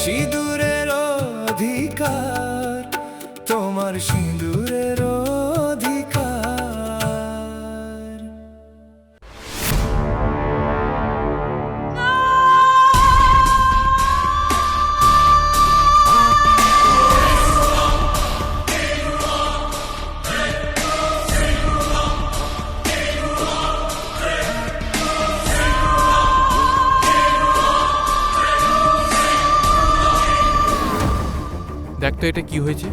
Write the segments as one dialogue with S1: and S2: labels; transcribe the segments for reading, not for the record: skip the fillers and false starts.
S1: সিঁদুরের অধিকার, তোমার সিঁদুরের অধিকার।
S2: দেখ তো এটা কি হয়েছে।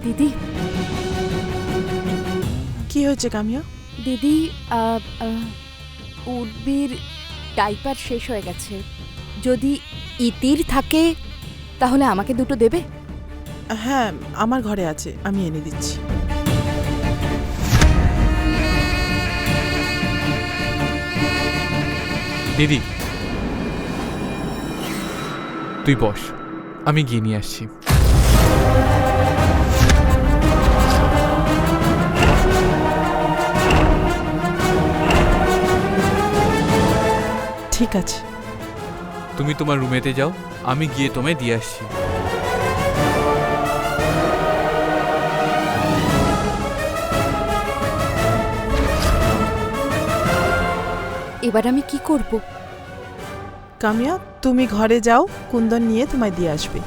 S3: দিদি,
S4: কি হয়েছে কামিয়া?
S3: দিদি, উর্বির ডাইপার শেষ হয়ে গেছে। যদি ইতির থাকে তাহলে আমাকে দুটো দেবে?
S4: হ্যাঁ, আমার ঘরে আছে, আমি এনে দিচ্ছি।
S2: দিদি তুই বস, আমি গিয়ে নিয়ে আসছি।
S4: ঠিক আছে,
S2: তুমি তোমার রুমেতে যাও, আমি গিয়ে তোমায় দিয়ে আসছি।
S3: এবার আমি কি করব?
S4: কামিয়া তুমি ঘরে যাও, কুন্দন নিয়ে তোমায় দিয়ে আসবে।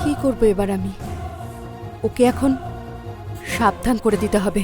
S3: কি করব এবার আমি? ওকে এখন সাবধান করে দিতে হবে।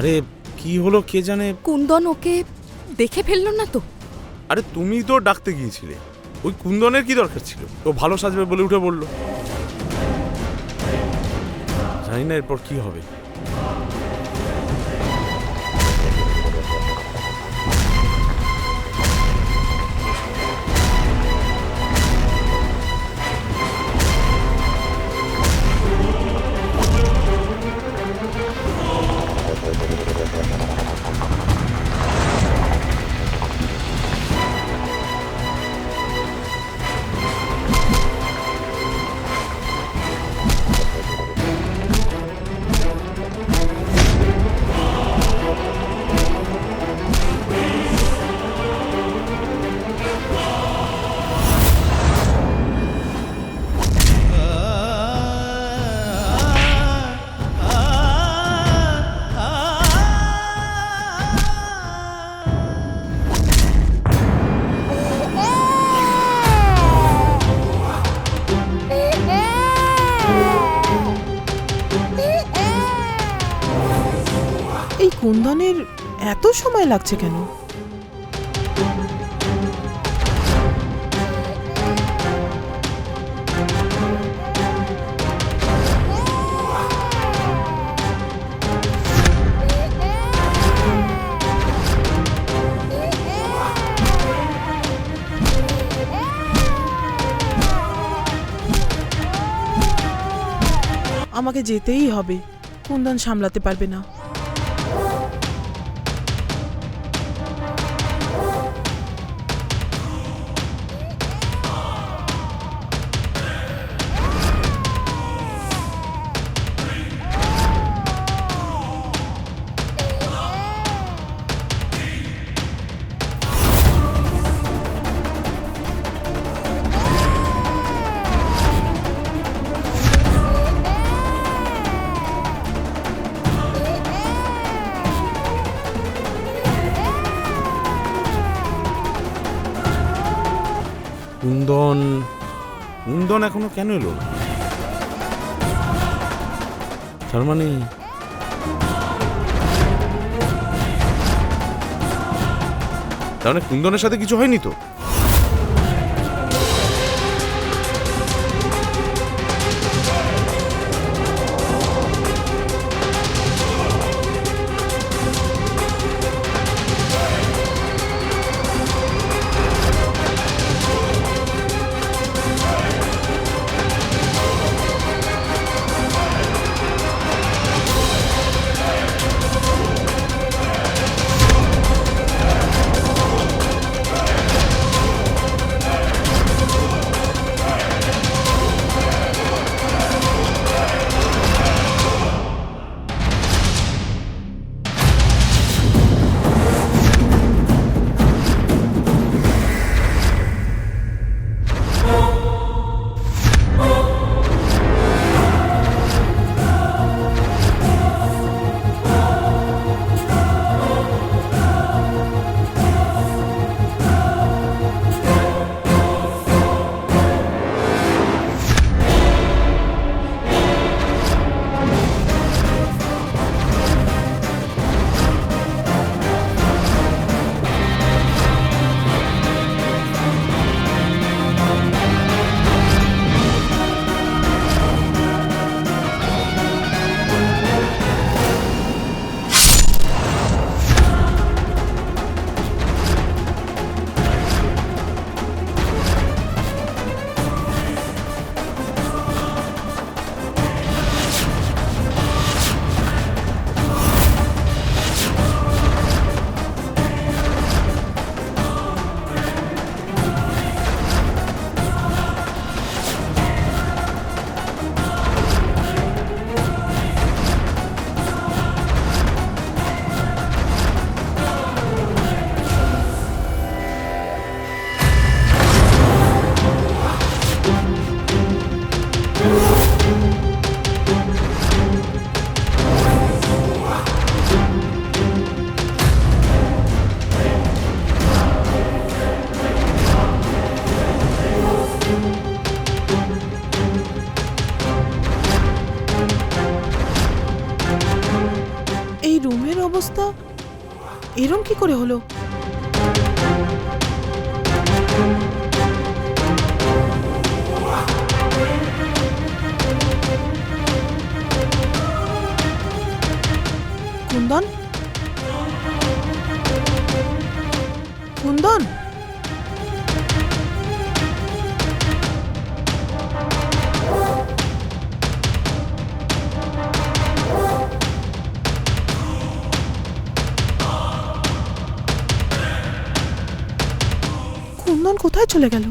S5: আরে কি হলো কে জানে।
S3: কুন্দন ওকে দেখে ফেললো না তো?
S5: আরে তুমি তো ডাকতে গিয়েছিলে, ওই কুন্দনের কি দরকার ছিল? ও ভালো সাজবে বলে উঠে বললো। জানি না এরপর কি হবে।
S4: এই কুন্দনের এত সময় লাগছে কেন? আমাকে যেতেই হবে, কুন্দন সামলাতে পারবে না।
S5: কুন্দন কুন্দন এখনো কেন এলো না? তার মানে কুন্দনের সাথে কিছু হয়নি তো?
S4: অবস্থা এরম কি করে হলো? কুন্দন, কুন্দন, কুন্দন কোথায় চলে গেল?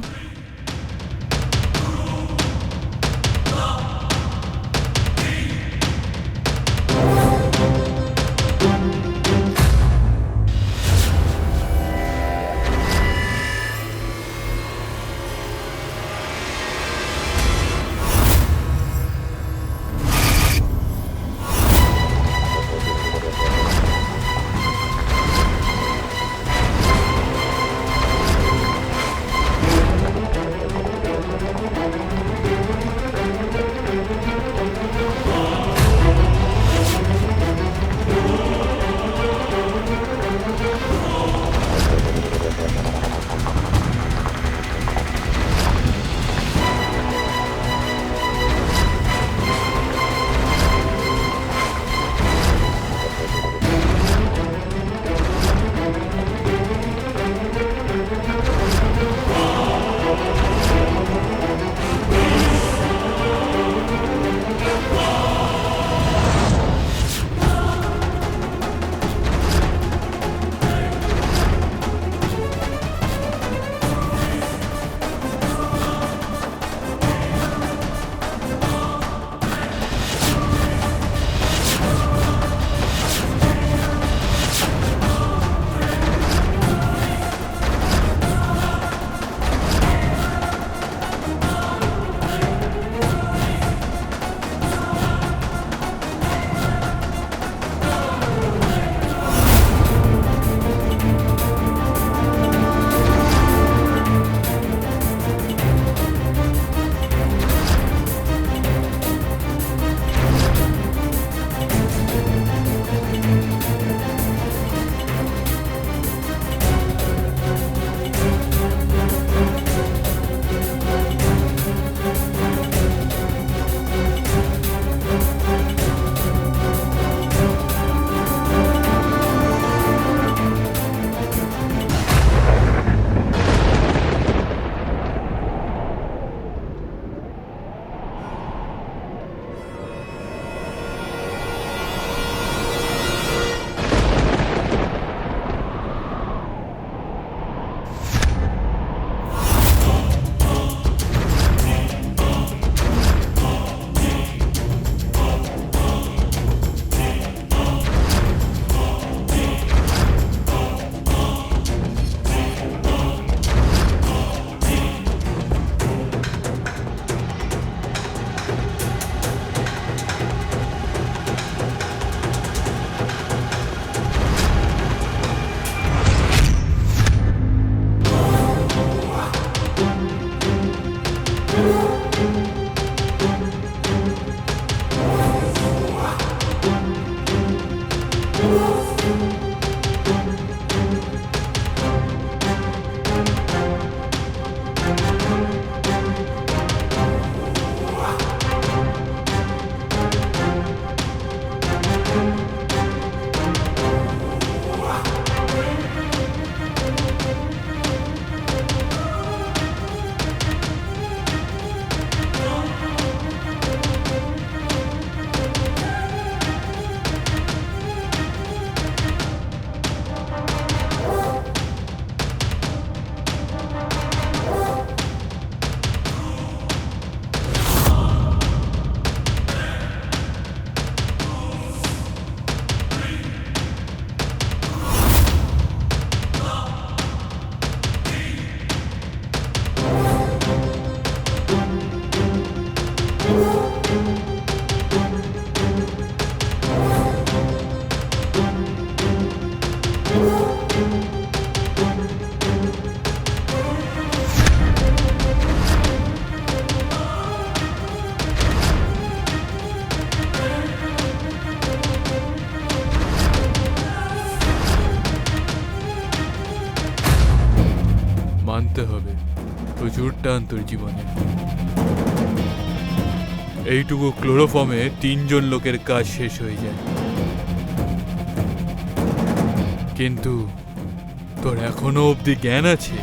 S2: টানতে হবে, প্রচুর টান তোর জীবনে। এইটুকু ক্লোরোফর্মে 3 জন লোকের কাজ শেষ হয়ে যায়, কিন্তু তোর এখনো অবধি জ্ঞান আছে।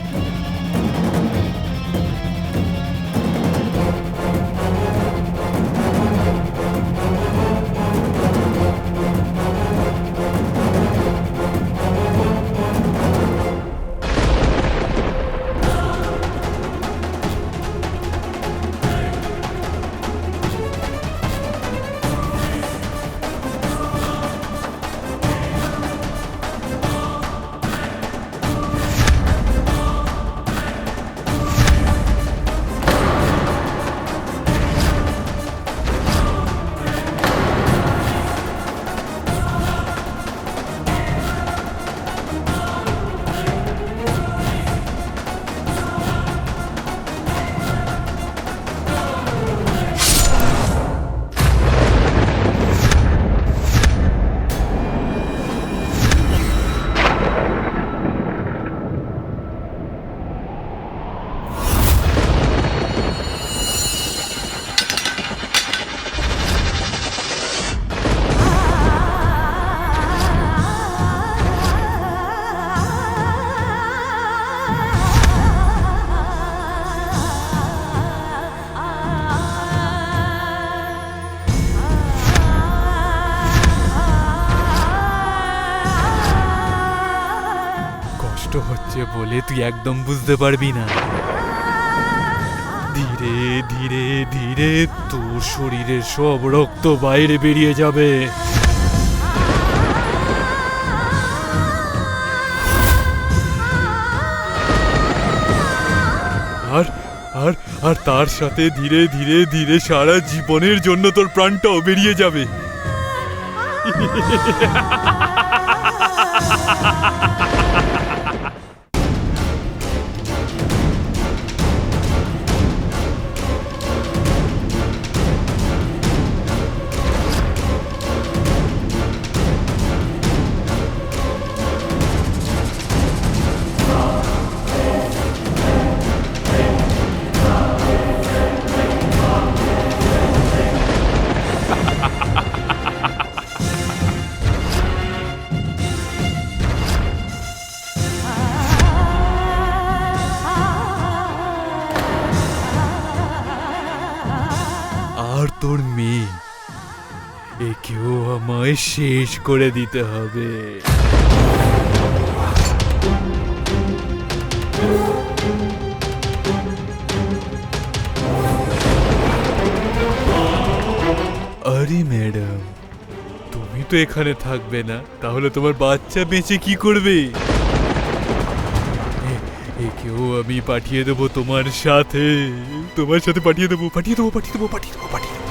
S2: কষ্ট হচ্ছে বলে তুই একদম বুঝতে পারবি না। ধীরে ধীরে ধীরে তোর শরীরের সব রক্ত বাইরে বেরিয়ে যাবে। আর আর আর তার সাথে ধীরে ধীরে ধীরে সারা জীবনের জন্য তোর প্রাণটাও বেরিয়ে যাবে। আর তোর মেয়ে, একেও আমায় শেষ করে দিতে হবে। আরে ম্যাডাম, তুমি তো এখানে থাকবে না, তাহলে তোমার বাচ্চা বেঁচে কি করবে? একেও আমি পাঠিয়ে দেবো তোমার সাথে, তোমার সাথে পাঠিয়ে দেবো, পাঠিয়ে দেবো, পাঠিয়ে দেবো, পাঠিয়ে দেবো, পাঠিয়ে দেবো।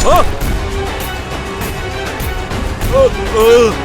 S5: ও! ও! ও!